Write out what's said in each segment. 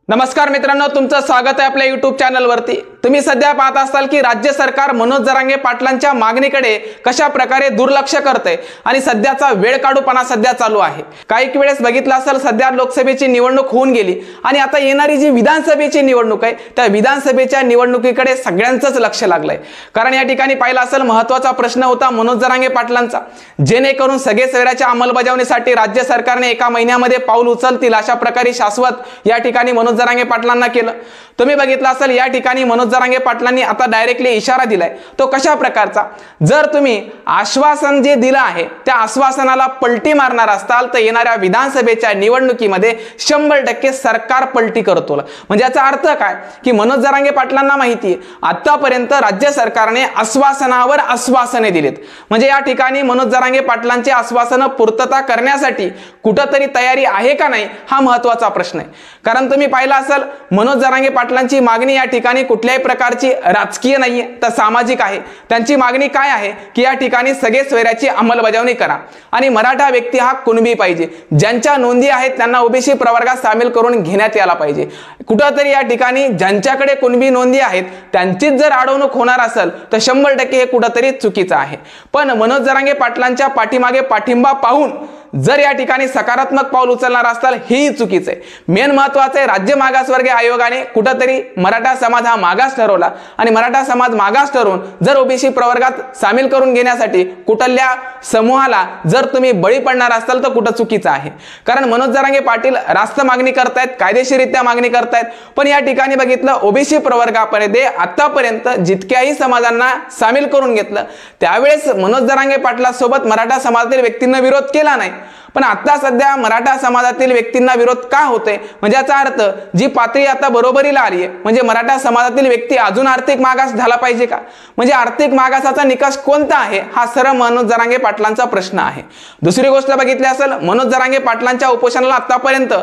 नमस्कार मित्रांनो, तुमचं स्वागत आहे आपल्या YouTube चॅनलवरती। तुम्ही सध्या पाहत असाल की राज्य सरकार मनोज जरांगे पाटलांच्या मागणीकडे कशा प्रकारे दुर्लक्ष करते आणि सध्याचा वेळकाढूपणा सध्या चालू आहे। काही वेळेस बघितलं असेल, सध्या लोकसभेची निवडणूक होऊन गेली आणि आता येणारी जी विधानसभेची निवडणूक आहे त्या विधानसभेच्या निवडणुकीकडे सगळ्यांचंच लक्ष लागलंय। कारण या ठिकाणी पाहिलं असेल, महत्त्वाचा प्रश्न होता मनोज जरांगे पाटलांचा, जेणेकरून सगळे सोयऱ्याच्या अंमलबजावणीसाठी राज्य सरकारने एका महिन्यामध्ये पाऊल उचलतील अशा प्रकारे शाश्वत या ठिकाणी मनोज जरांगे पाटलांना केलं। तुम्ही बघितलं असेल, या ठिकाणी मनोज जरांगे पाटलांनी आता डायरेक्टली इशारा दिलाय। तो कशा प्रकारचा, जर तुम्ही आश्वासन जे दिलं आहे त्या आश्वासनाला पलटी मारणार असाल तर येणाऱ्या विधानसभेच्या निवडणुकीमध्ये 100% सरकार पलटी करतो। म्हणजे याचा अर्थ काय की मनोज जरांगे पाटलांना माहिती आहे आतापर्यंत राज्य सरकारने आश्वासनावर आश्वासने दिलेत। म्हणजे या ठिकाणी मनोज जरांगे पाटलांचे आश्वासन पूर्तता करण्यासाठी कुठेतरी तयारी आहे का नाही हा महत्त्वाचा प्रश्न आहे। कारण तुम्ही पाहिलं असेल, मनोज जरांगे पाटलांची मागणी या ठिकाणी कुठल्याही प्रकारची राजकीय नाहीये तर सामाजिक आहे। त्यांची मागणी काय आहे की या ठिकाणी सगळे सोयऱ्याची अंमलबजावणी करा आणि मराठा व्यक्ती हा कुणबी पाहिजे, ज्यांच्या नोंदी आहेत त्यांना ओबीसी प्रवर्गात सामील करून घेण्यात यायला पाहिजे। कुठेतरी या ठिकाणी ज्यांच्याकडे कुणबी नोंदी आहेत त्यांचीच जर अडवणूक होणार असेल तर 100% हे कुठेतरी चुकीचं आहे। पण मनोज जरांगे पाटलांच्या पाठीमागे पाठिंबा पाहून जर या ठिकाणी सकारात्मक पाऊल उचलणार असाल हेही चुकीचं आहे। मेन महत्त्वाचं आहे, राज्य मागासवर्गीय आयोगाने कुठेतरी मराठा समाज हा मागास ठरवला आणि मराठा समाज मागास ठरवून जर ओबीसी प्रवर्गात सामील करून घेण्यासाठी कुठल्या समूहाला जर तुम्ही बळी पडणार असाल तर कुठं चुकीचं आहे। कारण मनोज जरांगे पाटील रास्त मागणी करतायत, कायदेशीररित्या मागणी करतायत, पण या ठिकाणी बघितलं ओबीसी प्रवर्गामध्ये आतापर्यंत जितक्याही समाजांना सामील करून घेतलं त्यावेळेस मनोज जरांगे पाटलांसोबत मराठा समाजातील व्यक्तींना विरोध केला नाही। पण आता सध्या मराठा समाजातील व्यक्तींना विरोध का होते, म्हणजे याचा अर्थ जी पातळी आता बरोबरीला आली आहे, म्हणजे मराठा समाजातील व्यक्ती अजून आर्थिक मागास झाला पाहिजे का, म्हणजे आर्थिक मागासाचा निकष कोणता आहे हा सरळ मनोज जरांगे पाटलांचा प्रश्न आहे। दुसरी गोष्ट बघितली असेल, मनोज जरांगे पाटलांच्या उपोषणाला आतापर्यंत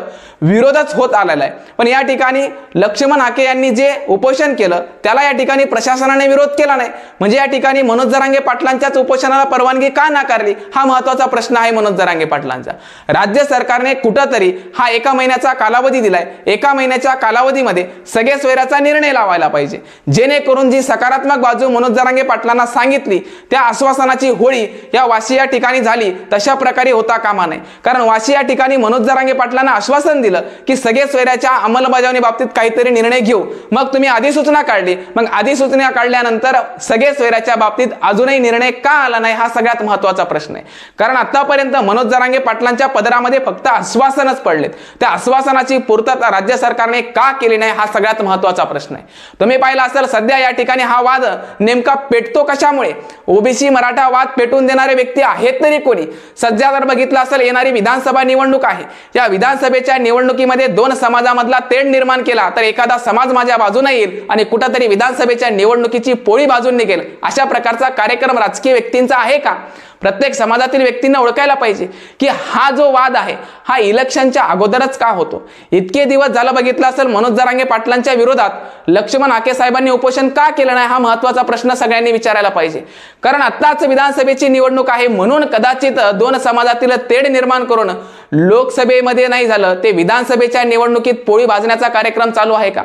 विरोधच होत आलेला आहे, पण या ठिकाणी लक्ष्मण हाके यांनी जे उपोषण केलं त्याला या ठिकाणी प्रशासनाने विरोध केला नाही। म्हणजे या ठिकाणी मनोज जरांगे पाटलांच्याच उपोषणाला परवानगी का नाकारली हा महत्त्वाचा प्रश्न आहे मनोज जरांगे पाटलांचा। राज्य सरकारने कुठेतरी हा एका महिन्याचा कालावधी दिलाय, एका महिन्याच्या कालावधीमध्ये सगळे सोयऱ्याचा निर्णय लावायला पाहिजे, जेणेकरून जी सकारात्मक बाजू मनोज जरांगे पाटलांना सांगितली त्या आश्वासनाची होळी या वाशी या ठिकाणी झाली तशा प्रकारे होता कामा नये। कारण वाशी या ठिकाणी मनोज जरांगे पाटलांना आश्वासन दिलं की सगळे सोयऱ्याच्या अंमलबजावणी बाबतीत काहीतरी निर्णय घेऊ, मग तुम्ही अधिसूचना काढली, मग अधिसूचना काढल्यानंतर सगळे सोयऱ्याच्या बाबतीत अजूनही निर्णय का आला नाही हा सगळ्यात महत्त्वाचा प्रश्न आहे। कारण आतापर्यंत मनोज जरांगे पाटलांच्या पदरामध्ये फक्त आश्वासनच पडलेत, त्या आश्वासनाची पूर्तता राज्य सरकारने का केली नाही हा सगळ्यात महत्त्वाचा प्रश्न आहे। तुम्ही पाहिलं असेल, सध्या या ठिकाणी हा वाद नेमका पेटतो कशामुळे, ओबीसी मराठा वाद पेटून देणारे व्यक्ती आहेत तरी कोणी। सध्या जर बघितलं असेल, येणारी विधानसभा निवडणूक आहे, या विधानसभेच्या निवडणुकीमध्ये दोन समाजामधला तेढ निर्माण केला तर एखादा समाज माझ्या बाजूने येईल आणि कुठेतरी विधानसभेच्या निवडणुकीची पोळी बाजून निघेल अशा प्रकारचा कार्यक्रम राजकीय व्यक्तींचा आहे का। प्रत्येक समाजातील व्यक्तींना ओळखायला पाहिजे की हा जो वाद आहे हा इलेक्शनच्या अगोदरच का होतो। इतके दिवस झालं बघितलं असेल, मनोज जरांगे पाटलांच्या विरोधात लक्ष्मण हाके साहेबांनी उपोषण का केलं नाही हा महत्त्वाचा प्रश्न सगळ्यांनी विचारायला पाहिजे। कारण आत्ताच विधानसभेची निवडणूक आहे म्हणून कदाचित दोन समाजातील तेढ निर्माण करून लोकसभेमध्ये नाही झालं ते विधानसभेच्या निवडणुकीत पोळी भाजण्याचा कार्यक्रम चालू आहे का।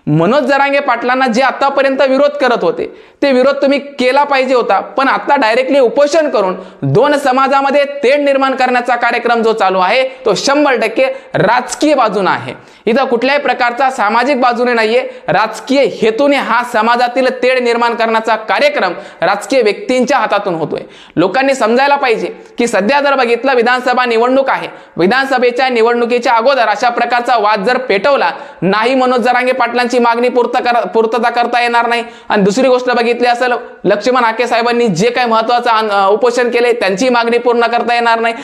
मनोज जरांगे पाटलांना जे आतापर्यंत विरोध करत होते ते विरोध तुम्ही केला पाहिजे होता, पण आता डायरेक्टली उपोषण करून दोन समाजामध्ये तेढ निर्माण करण्याचा कार्यक्रम जो चालू आहे तो 100% राजकीय बाजूने आहे। इथं कुठल्याही प्रकारचा सामाजिक बाजूने नाहीये, राजकीय हेतूने हा समाजातील तेढ निर्माण करण्याचा कार्यक्रम राजकीय व्यक्तींच्या हातातून होतोय। लोकांनी समजायला पाहिजे की सध्या जर बघितलं विधानसभा निवडणूक आहे, विधानसभेच्या निवडणुकीच्या अगोदर अशा प्रकारचा वाद जर पेटवला नाही, मनोज जरांगे पाटलांची मागणी पूर्तता करता येणार नाही। आणि दुसरी गोष्ट बघितली असेल, लक्ष्मण हाके साहेबांनी जे काही महत्त्वाचं उपोषण केले त्यांची मागणी पूर्ण करता येणार नाही।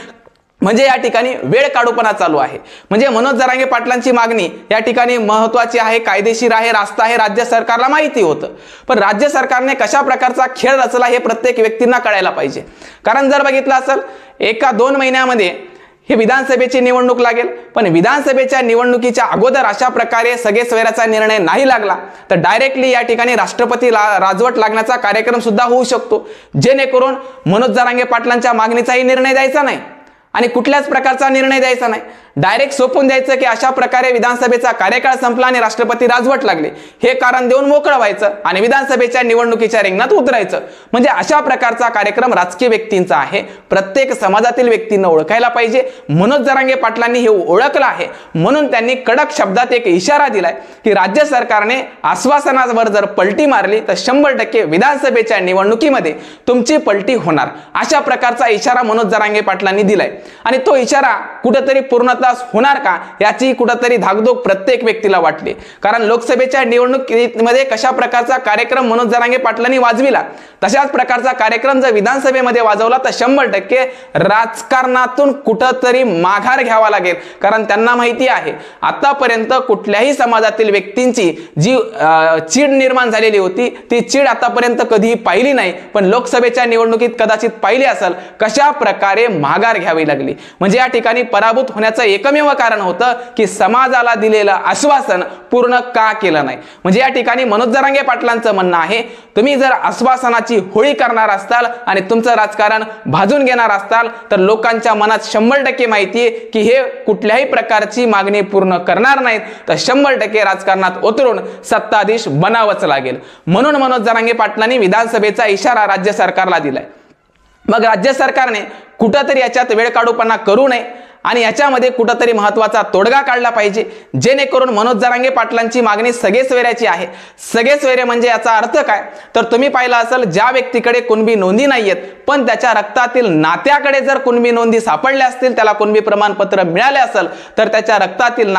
म्हणजे या ठिकाणी वेळ काढूपणा चालू आहे। म्हणजे मनोज जरांगे पाटलांची मागणी या ठिकाणी महत्त्वाची आहे, कायदेशीर आहे, रास्त आहे, राज्य सरकारला माहिती होतं, पण राज्य सरकारने कशा प्रकारचा खेळ रचला हे प्रत्येक व्यक्तींना कळायला पाहिजे। कारण जर बघितलं असेल, एका 2 महिन्यामध्ये ही विधानसभेची निवडणूक लागेल, पण विधानसभेच्या निवडणुकीच्या अगोदर अशा प्रकारे सगळे सोयऱ्याचा निर्णय नाही लागला तर डायरेक्टली या ठिकाणी राष्ट्रपती राजवट लागण्याचा कार्यक्रम सुद्धा होऊ शकतो, जेणेकरून मनोज जरांगे पाटलांच्या मागणीचाही निर्णय द्यायचा नाही आणि कुठल्याच प्रकारचा निर्णय द्यायचा नाही। डायरेक्ट सोपून द्यायचं की अशा प्रकारे विधानसभेचा कार्यकाळ संपला आणि राष्ट्रपती राजवट लागले हे कारण देऊन मोकळं व्हायचं आणि विधानसभेच्या निवडणुकीच्या रिंगणात उतरायचं. म्हणजे अशा प्रकारचा कार्यक्रम राजकीय व्यक्तींचा आहे. प्रत्येक समाजातील व्यक्तींना ओळखायला पाहिजे. मनोज जरांगे पाटलांनी हे ओळखलं आहे म्हणून त्यांनी कडक शब्दात एक इशारा दिलाय की राज्य सरकारने आश्वासनावर जर पलटी मारली तर 100% विधानसभेच्या निवडणुकीमध्ये तुमची पलटी होणार. अशा प्रकारचा इशारा मनोज जरांगे पाटलांनी दिलाय आणि तो इशारा कुठेतरी पूर्णत्वास होणार का याची कुठेतरी धाकधूक प्रत्येक व्यक्तीला वाटली. कारण लोकसभेच्या निवडणुकीमध्ये कशा प्रकारचा कार्यक्रम मनोज जरांगे पाटलांनी वाजविला तशाच प्रकारचा कार्यक्रम जर विधानसभेमध्ये वाजवला तर 100% राजकारणातून कुठेतरी माघार घ्यावा लागेल. कारण त्यांना माहिती आहे आतापर्यंत कुठल्याही समाजातील व्यक्तींची जी चीड निर्माण झालेली होती ती चीड आतापर्यंत कधीही पाहिली नाही, पण लोकसभेच्या निवडणुकीत कदाचित पाहिली असेल कशा प्रकारे माघार घ्यावी लागली. म्हणजे या ठिकाणी पराभूत होण्याचं एकमेव कारण होतं की समाजाला दिलेलं आश्वासन पूर्ण का केलं नाही. म्हणजे या ठिकाणी मनोज जरांगे पाटलांचं म्हणणं आहे तुम्ही जर आश्वासनाची होळी करणार असताल आणि तुमचं राजकारण भाजून घेणार असताल तर लोकांच्या मनात 100% माहिती आहे की हे कुठल्याही प्रकारची मागणी पूर्ण करणार नाहीत तर 100% राजकारणात उतरून सत्ताधीश बनावंच लागेल. म्हणून मनोज जरांगे पाटलांनी विधानसभेचा इशारा राज्य सरकारला दिलाय. मग राज्य सरकारने कुठंतरी याच्यात वेळकाढूपणा करू नये आणि याच्यामध्ये कुठंतरी महत्त्वाचा तोडगा काढला पाहिजे जेणेकरून मनोज जरांगे पाटलांची मागणी सगळेसवेऱ्याची आहे. सगळेसवेरे म्हणजे याचा अर्थ काय तर तुम्ही पाहिलं असेल ज्या व्यक्तीकडे कुणबी नोंदी नाहीयेत पण त्याच्या रक्तातील नात्याकडे जर कुणबी नोंदी सापडल्या असतील त्याला कुणबी प्रमाणपत्र मिळाले असेल तर त्याच्या रक्तातील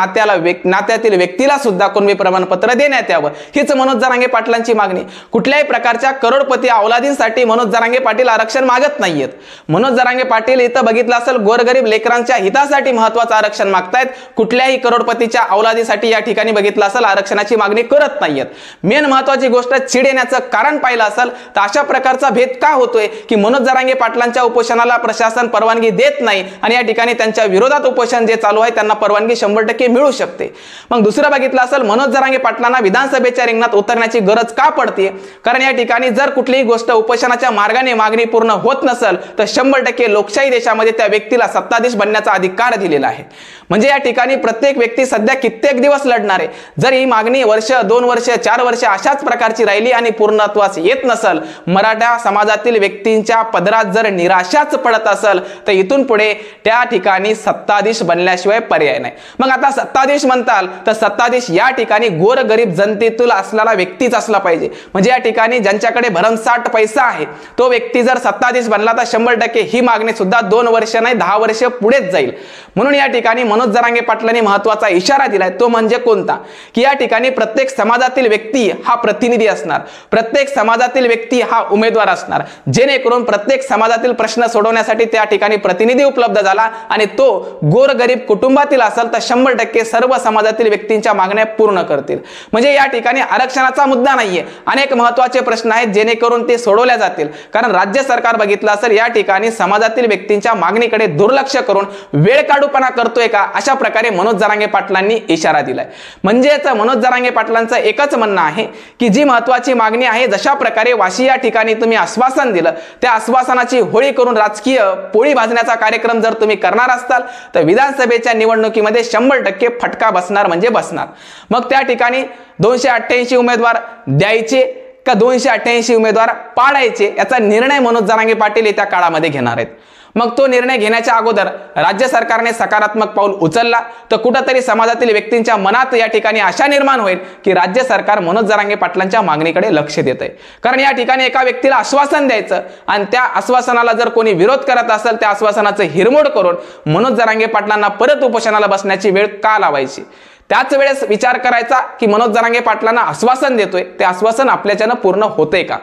नात्यातील व्यक्तीला सुद्धा कुणबी प्रमाणपत्र देण्यात यावं हीच मनोज जरांगे पाटलांची मागणी. कुठल्याही प्रकारच्या करोडपती औलादींसाठी मनोज जरांगे पाटील आरक्षण मागत नाहीयेत. मनोज जरांगे पाटील इथं बघितलं असेल गोरगरीब लेकरांच्या हितासाठी महत्त्वाचं आरक्षण मागतायत. कुठल्याही करोडपतीच्या औलादीसाठी या ठिकाणी बघितलं असेल आरक्षणाची मागणी करत नाहीयेत. मेन महत्त्वाची गोष्ट चीड येण्याचं कारण पाहिलं असेल तर अशा प्रकारचा भेद का होतोय की मनोज जरांगे पाटलांच्या उपोषणाला प्रशासन परवानगी देत नाही आणि या ठिकाणी त्यांच्या विरोधात उपोषण जे चालू आहे त्यांना परवानगी 100% मिळू शकते. मग दुसरं बघितलं असेल मनोज जरांगे पाटलांना विधानसभेच्या रिंगणात उतरण्याची गरज का पडते कारण या ठिकाणी जर कुठलीही गोष्ट उपोषणाच्या मार्गाने मागणी पूर्ण होत नसेल तर 100% लोकशाही देशामध्ये त्या व्यक्तीला सत्ताधीश बनण्याचा अधिकार दिलेला आहे. म्हणजे या ठिकाणी प्रत्येक व्यक्ती सध्या कित्येक दिवस लढणार आहे. जर ही मागणी वर्ष 2 वर्ष 4 वर्ष अशाच प्रकारची राहिली आणि पूर्णत्वास येत नसेल मराठा समाजातील व्यक्तींच्या पदरात जर निराशाच पडत असेल तर इथून पुढे त्या ठिकाणी सत्ताधीश बनल्याशिवाय पर्याय नाही. मग आता सत्ताधीश म्हणताल तर सत्ताधीश या ठिकाणी गोरगरीब जनतेतील असलेला व्यक्तीच असला पाहिजे. म्हणजे या ठिकाणी ज्यांच्याकडे भरमसाठ पैसा आहे तो व्यक्ती जर सत्ताधीश बनला तर 100% ही मागणी सुद्धा 2 वर्ष नाही 10 वर्ष पुढेच जाईल. म्हणून या ठिकाणी मनोज जरांगे पाटलांनी महत्त्वाचा इशारा दिलाय तो म्हणजे कोणता की या ठिकाणी प्रत्येक समाजातील व्यक्ती हा प्रतिनिधी असणार. प्रत्येक समाजातील व्यक्ती हा उमेदवार असणार जेणेकरून प्रत्येक समाजातील प्रश्न सोडवण्यासाठी त्या ठिकाणी प्रतिनिधी उपलब्ध झाला आणि तो गोरगरीब कुटुंबातील असेल तर 100% सर्व समाजातील व्यक्तींच्या मागण्या पूर्ण करतील. म्हणजे या ठिकाणी आरक्षणाचा मुद्दा नाहीये. अनेक महत्त्वाचे प्रश्न आहेत जेणेकरून ते सोडवल्या जातील. कारण राज्य सरकार बघितलं असेल या ठिकाणी समाजातील व्यक्तींच्या मागणीकडे दुर्लक्ष करून वेळ काढूपणा करतोय का अशा प्रकारे मनोज जरांगे पाटलांनी इशारा दिलाय. म्हणजेच मनोज जरांगे पाटलांचं एकच म्हणणं आहे की जी महत्त्वाची मागणी आहे जशा प्रकारे वाशी या ठिकाणी तुम्ही आश्वासन दिलं त्या आश्वासनाची होळी करून राजकीय पोळी भाजण्याचा कार्यक्रम जर तुम्ही करणार असताल तर विधानसभेच्या निवडणुकीमध्ये 100% फटका बसणार म्हणजे बसणार. मग त्या ठिकाणी 288 उमेदवार द्यायचे का 288 उमेदवार पाडायचे याचा निर्णय मनोज जरांगे पाटील येत्या काळामध्ये घेणार आहेत. मग तो निर्णय घेण्याच्या अगोदर राज्य सरकारने सकारात्मक पाऊल उचलला तर कुठेतरी समाजातील व्यक्तींच्या मनात या ठिकाणी आशा निर्माण होईल की राज्य सरकार मनोज जरांगे पाटलांच्या मागणीकडे लक्ष देत आहे. कारण या ठिकाणी एका व्यक्तीला आश्वासन द्यायचं आणि त्या आश्वासनाला जर कोणी विरोध करत असेल त्या आश्वासनाचं हिरमोड करून मनोज जरांगे पाटलांना परत उपोषणाला बसण्याची वेळ का लावायची. त्याच वेळेस विचार करायचा की मनोज जरांगे पाटलांना आश्वासन देतोय ते आश्वासन आपल्याच्यानं पूर्ण होतंय का.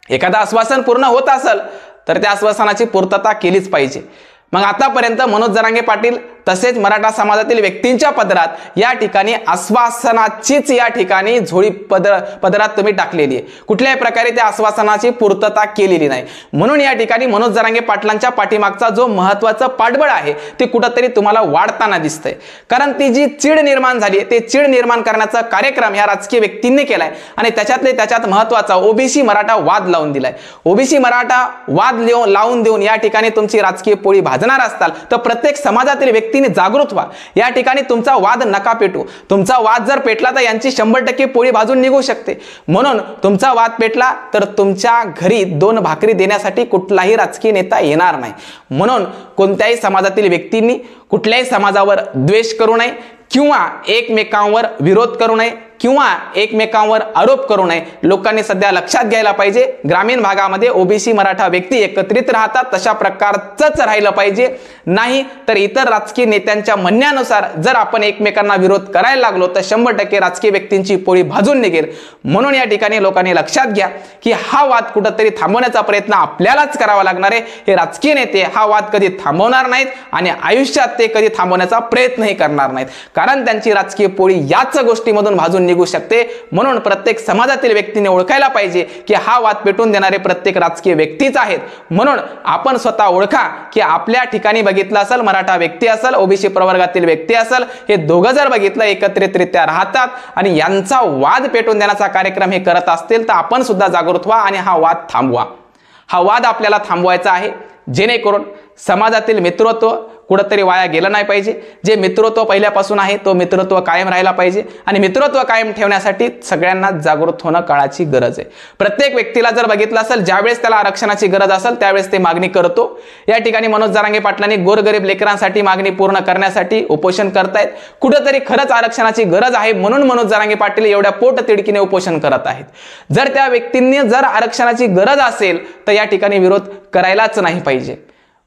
एखादा आश्वासन पूर्ण होत असेल तर त्या आश्वासनाची पूर्तता केलीच पाहिजे. मग आतापर्यंत मनोज जरांगे पाटील तसेच मराठा समाजातील व्यक्तींच्या पदरात या ठिकाणी आश्वासनाचीच या ठिकाणी झोळी पदरात तुम्ही टाकलेली आहे. कुठल्याही प्रकारे त्या आश्वासनाची पूर्तता केलेली नाही. म्हणून या ठिकाणी मनोज जरांगे पाटलांच्या पाठीमागचा जो महत्त्वाचा पाठबळ आहे ते कुठंतरी तुम्हाला वाढताना दिसतंय. कारण ती जी चीड निर्माण झाली ते चीड निर्माण करण्याचा कार्यक्रम या राजकीय व्यक्तींनी केलाय आणि त्याच्यात महत्त्वाचा ओबीसी मराठा वाद लावून दिलाय. ओबीसी मराठा वाद लावून देऊन या ठिकाणी तुमची राजकीय पोळी भाजणार असताल तर प्रत्येक समाजातील व्यक्ती व्यक्तीने जागृत व्हा। या ठिकाणी तुमचा वाद नका पेटू। तुमचा वाद जर पेटला तर यांची 100% पोळी भाजून निघू शकते। म्हणून तुमचा वाद पेटला तर तुमच्या घरी 2 भाकरी देण्यासाठी कुठलाही राजकीय नेता येणार नाही। म्हणून कोणत्याही समाजातील व्यक्तींनी कुठल्याही समाजावर द्वेष करू नये किंवा एकमेकांवर विरोध करू नये किंवा एकमेकांवर आरोप करू नये। लोकांनी सध्या लक्षात घ्यायला पाहिजे, ग्रामीण भागामध्ये ओबीसी मराठा व्यक्ती एकत्रित राहतात तशा प्रकारचंच राहिलं पाहिजे। नाही तर इतर राजकीय नेत्यांच्या म्हणण्यानुसार जर आपण एकमेकांना विरोध करायला लागलो तर 100% राजकीय व्यक्तींची पोळी भाजून निघेल। म्हणून या ठिकाणी लोकांनी लक्षात घ्या की हा वाद कुठंतरी थांबवण्याचा प्रयत्न आपल्यालाच करावा लागणार आहे। हे राजकीय नेते हा वाद कधी थांबवणार नाहीत आणि आयुष्यात ते कधी थांबवण्याचा प्रयत्नही करणार नाहीत, कारण त्यांची राजकीय पोळी याच गोष्टीमधून भाजून निघू शकते। म्हणून प्रत्येक समाजातील व्यक्तीने ओळखायला पाहिजे की हा वाद पेटून देणारे प्रत्येक राजकीय व्यक्तीच आहेत। म्हणून आपण स्वतः ओळखा की आपल्या ठिकाणी बघितलं असेल, मराठा व्यक्ती असेल, ओबीसी प्रवर्गातील व्यक्ती असेल, हे दोघं जर बघितलं एकत्रितरित्या राहतात आणि यांचा वाद पेटून देण्याचा कार्यक्रम हे करत असतील तर आपण सुद्धा जागृत व्हा आणि हा वाद थांबवा। हा वाद आपल्याला थांबवायचा आहे, जेणेकरून समाजातील मित्रत्व कुठंतरी वाया गेलं नाही पाहिजे। जे मित्रत्व पहिल्यापासून आहे तो मित्रत्व कायम राहायला पाहिजे आणि मित्रत्व कायम ठेवण्यासाठी सगळ्यांना जागृत होणं काळाची गरज आहे। प्रत्येक व्यक्तीला जर बघितलं असेल, ज्यावेळेस त्याला आरक्षणाची गरज असेल त्यावेळेस ते मागणी करतो। या ठिकाणी मनोज जरांगे पाटलांनी गोरगरीब लेकरांसाठी मागणी पूर्ण करण्यासाठी उपोषण करतायत। कुठंतरी खरंच आरक्षणाची गरज आहे म्हणून मनोज जरांगे पाटील एवढ्या पोटतिडकीने उपोषण करत आहेत। जर त्या व्यक्तींनी जर आरक्षणाची गरज असेल तर या ठिकाणी विरोध करायलाच नाही पाहिजे।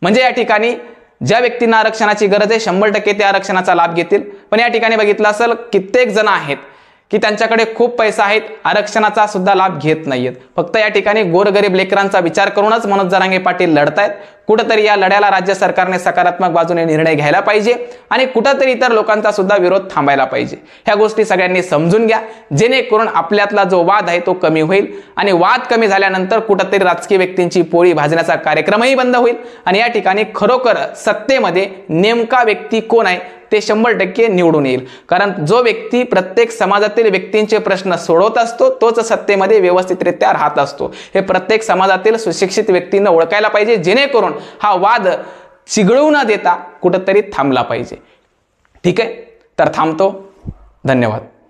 म्हणजे या ठिकाणी ज्या व्यक्तींना आरक्षणाची गरज आहे 100% ते आरक्षणाचा लाभ घेतील। पण या ठिकाणी बघितलं असेल कित्येक जण आहेत की त्यांच्याकडे खूप पैसा आहेत, आरक्षणाचा सुद्धा लाभ घेत नाहीयेत। फक्त या ठिकाणी गोरगरीब लेकरांचा विचार करूनच मनोज जरांगे पाटील लढतायत। कुठंतरी या लढ्याला राज्य सरकारने सकारात्मक बाजूने निर्णय घ्यायला पाहिजे आणि कुठंतरी इतर लोकांचा सुद्धा विरोध थांबायला पाहिजे। ह्या गोष्टी सगळ्यांनी समजून घ्या, जेणेकरून आपल्यातला जो वाद आहे तो कमी होईल आणि वाद कमी झाल्यानंतर कुठंतरी राजकीय व्यक्तींची पोळी भाजण्याचा कार्यक्रमही बंद होईल आणि या ठिकाणी खरोखर सत्तेमध्ये नेमका व्यक्ती कोण आहे ते 100% निवडून येईल। कारण जो व्यक्ती प्रत्येक समाजातील व्यक्तींचे प्रश्न सोडवत असतो तोच सत्तेमध्ये व्यवस्थितरित्या राहत असतो। हे प्रत्येक समाजातील सुशिक्षित व्यक्तींना ओळखायला पाहिजे, जेणेकरून हा वाद चिघळू न देता कुठंतरी थांबला पाहिजे। ठीक आहे, तर थांबतो। धन्यवाद।